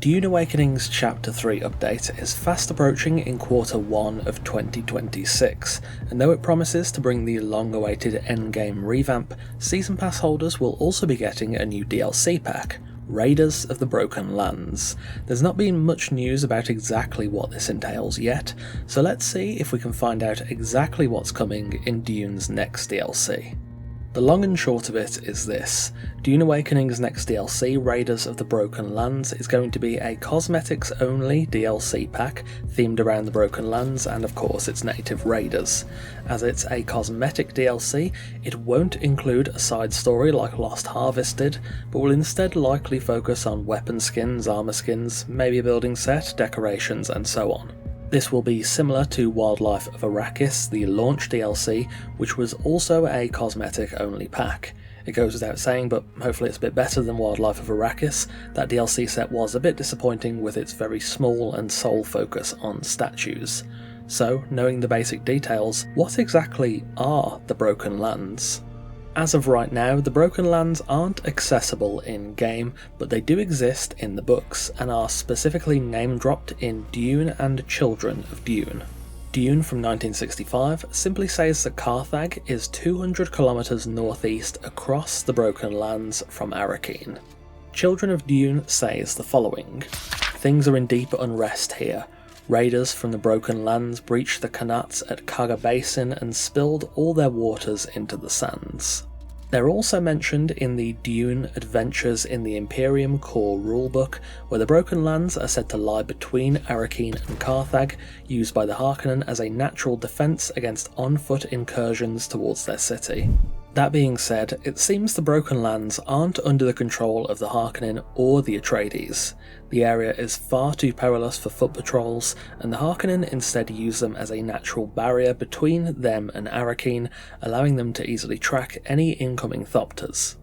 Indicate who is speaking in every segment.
Speaker 1: Dune Awakening's Chapter 3 update is fast approaching in Q1 of 2026, and though it promises to bring the long-awaited endgame revamp, Season Pass holders will also be getting a new DLC pack, Raiders of the Broken Lands. There's not been much news about exactly what this entails yet, so let's see if we can find out exactly what's coming in Dune's next DLC. The long and short of it is this: Dune Awakening's next DLC, Raiders of the Broken Lands, is going to be a cosmetics-only DLC pack themed around the Broken Lands and of course its native raiders. As it's a cosmetic DLC, it won't include a side story like Lost Harvest did, but will instead likely focus on weapon skins, armor skins, maybe a building set, decorations and so on. This will be similar to Wildlife of Arrakis, the launch DLC, which was also a cosmetic-only pack. It goes without saying, but hopefully it's a bit better than Wildlife of Arrakis. That DLC set was a bit disappointing with its very small and sole focus on statues. So, knowing the basic details, what exactly are the Broken Lands? As of right now, the Broken Lands aren't accessible in-game, but they do exist in the books, and are specifically name-dropped in Dune and Children of Dune. Dune from 1965 simply says that Carthage is 200 kilometers northeast across the Broken Lands from Arrakeen. Children of Dune says the following: "Things are in deep unrest here. Raiders from the Broken Lands breached the Qanats at Kaga Basin and spilled all their waters into the sands." They're also mentioned in the Dune Adventures in the Imperium core rulebook, where the Broken Lands are said to lie between Arrakeen and Carthage, used by the Harkonnen as a natural defence against on-foot incursions towards their city. That being said, it seems the Broken Lands aren't under the control of the Harkonnen or the Atreides. The area is far too perilous for foot patrols, and the Harkonnen instead use them as a natural barrier between them and Arrakeen, allowing them to easily track any incoming Thopters.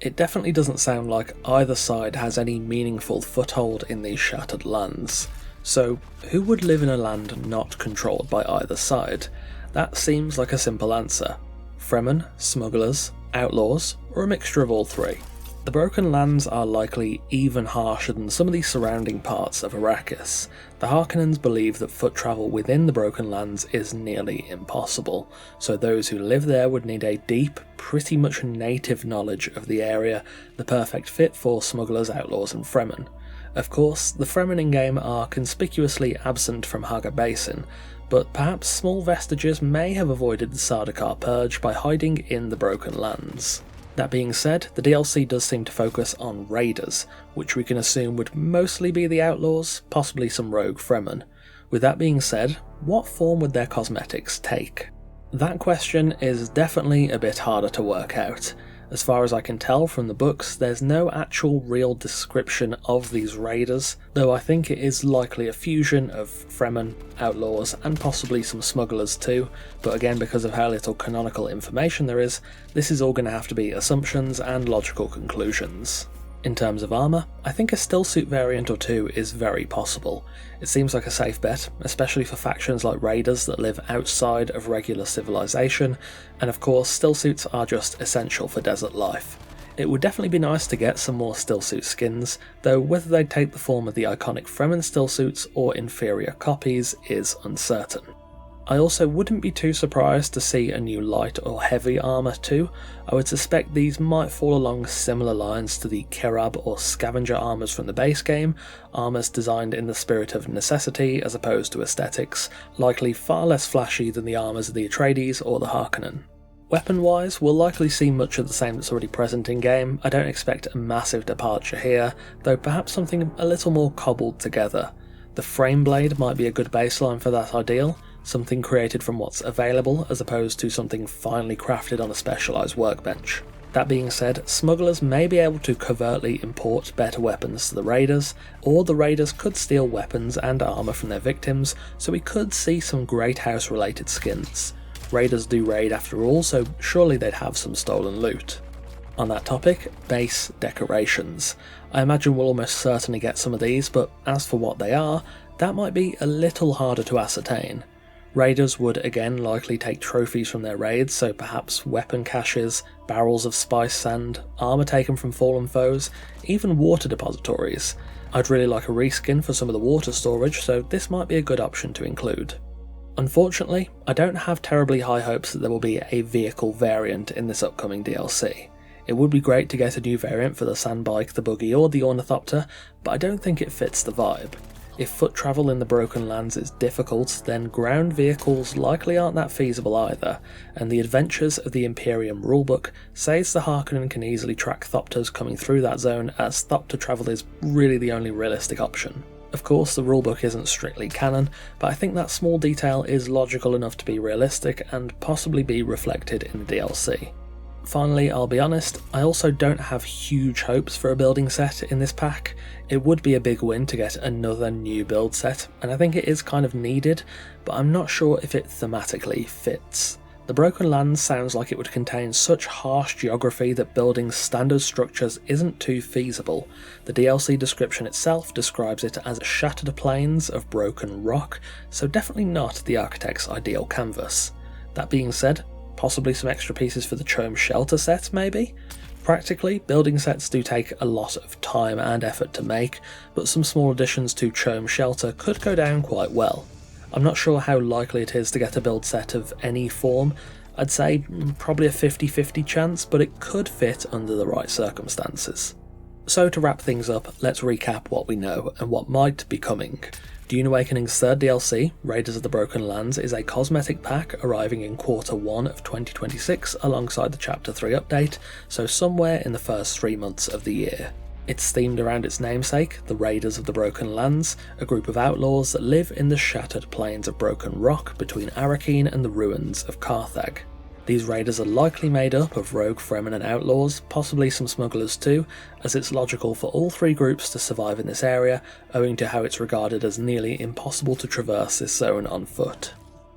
Speaker 1: It definitely doesn't sound like either side has any meaningful foothold in these shattered lands. So, who would live in a land not controlled by either side? That seems like a simple answer. Fremen, smugglers, outlaws, or a mixture of all three. The Broken Lands are likely even harsher than some of the surrounding parts of Arrakis. The Harkonnens believe that foot travel within the Broken Lands is nearly impossible, so those who live there would need a deep, pretty much native knowledge of the area, the perfect fit for smugglers, outlaws and Fremen. Of course, the Fremen in-game are conspicuously absent from Haga Basin, but perhaps small vestiges may have avoided the Sardaukar Purge by hiding in the Broken Lands. That being said, the DLC does seem to focus on raiders, which we can assume would mostly be the outlaws, possibly some rogue Fremen. With that being said, what form would their cosmetics take? That question is definitely a bit harder to work out. As far as I can tell from the books, there's no actual real description of these raiders, though I think it is likely a fusion of Fremen, outlaws, and possibly some smugglers too, but again, because of how little canonical information there is, this is all going to have to be assumptions and logical conclusions. In terms of armour, I think a stillsuit variant or two is very possible. It seems like a safe bet, especially for factions like raiders that live outside of regular civilization, and of course stillsuits are just essential for desert life. It would definitely be nice to get some more stillsuit skins, though whether they'd take the form of the iconic Fremen stillsuits or inferior copies is uncertain. I also wouldn't be too surprised to see a new light or heavy armour too. I would suspect these might fall along similar lines to the Kerab or scavenger armours from the base game, armours designed in the spirit of necessity as opposed to aesthetics, likely far less flashy than the armours of the Atreides or the Harkonnen. Weapon-wise, we'll likely see much of the same that's already present in-game. I don't expect a massive departure here, though perhaps something a little more cobbled together. The frame blade might be a good baseline for that ideal, something created from what's available as opposed to something finely crafted on a specialised workbench. That being said, smugglers may be able to covertly import better weapons to the raiders, or the raiders could steal weapons and armour from their victims, so we could see some Great House related skins. Raiders do raid after all, so surely they'd have some stolen loot. On that topic, base decorations. I imagine we'll almost certainly get some of these, but as for what they are, that might be a little harder to ascertain. Raiders would again likely take trophies from their raids, so perhaps weapon caches, barrels of spice sand, armour taken from fallen foes, even water depositories. I'd really like a reskin for some of the water storage, so this might be a good option to include. Unfortunately, I don't have terribly high hopes that there will be a vehicle variant in this upcoming DLC. It would be great to get a new variant for the sandbike, the buggy or the ornithopter, but I don't think it fits the vibe. If foot travel in the Broken Lands is difficult, then ground vehicles likely aren't that feasible either, and the Adventures of the Imperium rulebook says the Harkonnen can easily track thopters coming through that zone, as thopter travel is really the only realistic option. Of course, the rulebook isn't strictly canon, but I think that small detail is logical enough to be realistic and possibly be reflected in the DLC. Finally, I'll be honest, I also don't have huge hopes for a building set in this pack. It would be a big win to get another new build set, and I think it is kind of needed, but I'm not sure if it thematically fits. The Broken Lands sounds like it would contain such harsh geography that building standard structures isn't too feasible. The DLC description itself describes it as shattered plains of broken rock, so definitely not the architect's ideal canvas. That being said, possibly some extra pieces for the Chome shelter set, maybe? Practically, building sets do take a lot of time and effort to make, but some small additions to Chome shelter could go down quite well. I'm not sure how likely it is to get a build set of any form. I'd say probably a 50-50 chance, but it could fit under the right circumstances. So to wrap things up, let's recap what we know and what might be coming. Dune Awakening's third DLC, Raiders of the Broken Lands, is a cosmetic pack arriving in Q1 of 2026 alongside the Chapter 3 update, so somewhere in the first 3 months of the year. It's themed around its namesake, the Raiders of the Broken Lands, a group of outlaws that live in the shattered plains of broken rock between Arakeen and the ruins of Carthage. These raiders are likely made up of rogue Fremen and outlaws, possibly some smugglers too, as it's logical for all three groups to survive in this area, owing to how it's regarded as nearly impossible to traverse this zone on foot.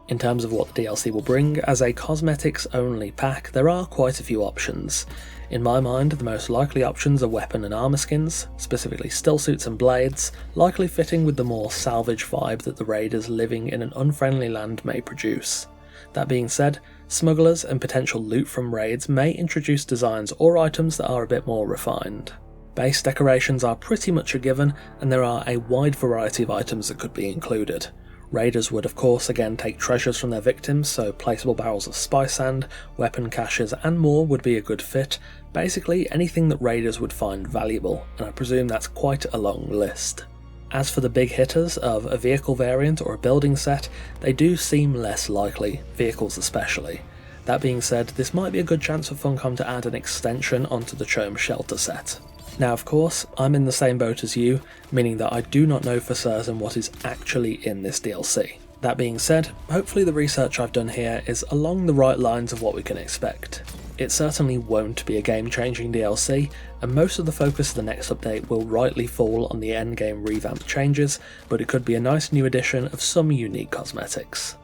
Speaker 1: In terms of what the DLC will bring, as a cosmetics only pack, there are quite a few options. In my mind, the most likely options are weapon and armour skins, specifically stillsuits and blades, likely fitting with the more salvage vibe that the raiders living in an unfriendly land may produce. That being said, smugglers and potential loot from raids may introduce designs or items that are a bit more refined. Base decorations are pretty much a given, and there are a wide variety of items that could be included. Raiders would of course again take treasures from their victims, so placeable barrels of spice sand, weapon caches and more would be a good fit, basically anything that raiders would find valuable, and I presume that's quite a long list. As for the big hitters of a vehicle variant or a building set, they do seem less likely, vehicles especially. That being said, this might be a good chance for Funcom to add an extension onto the Chome shelter set. Now of course, I'm in the same boat as you, meaning that I do not know for certain what is actually in this DLC. That being said, hopefully the research I've done here is along the right lines of what we can expect. It certainly won't be a game-changing DLC, and most of the focus of the next update will rightly fall on the endgame revamp changes, but it could be a nice new addition of some unique cosmetics.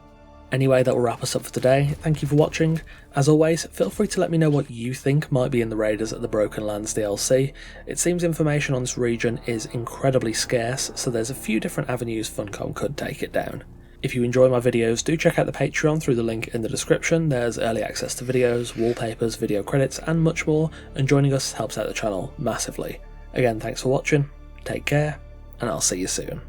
Speaker 1: Anyway, that will wrap us up for today. Thank you for watching. As always, feel free to let me know what you think might be in the Raiders of the Broken Lands DLC. It seems information on this region is incredibly scarce, so there's a few different avenues Funcom could take it down. If you enjoy my videos, do check out the Patreon through the link in the description. There's early access to videos, wallpapers, video credits and much more, and joining us helps out the channel massively. Again, thanks for watching, take care, and I'll see you soon.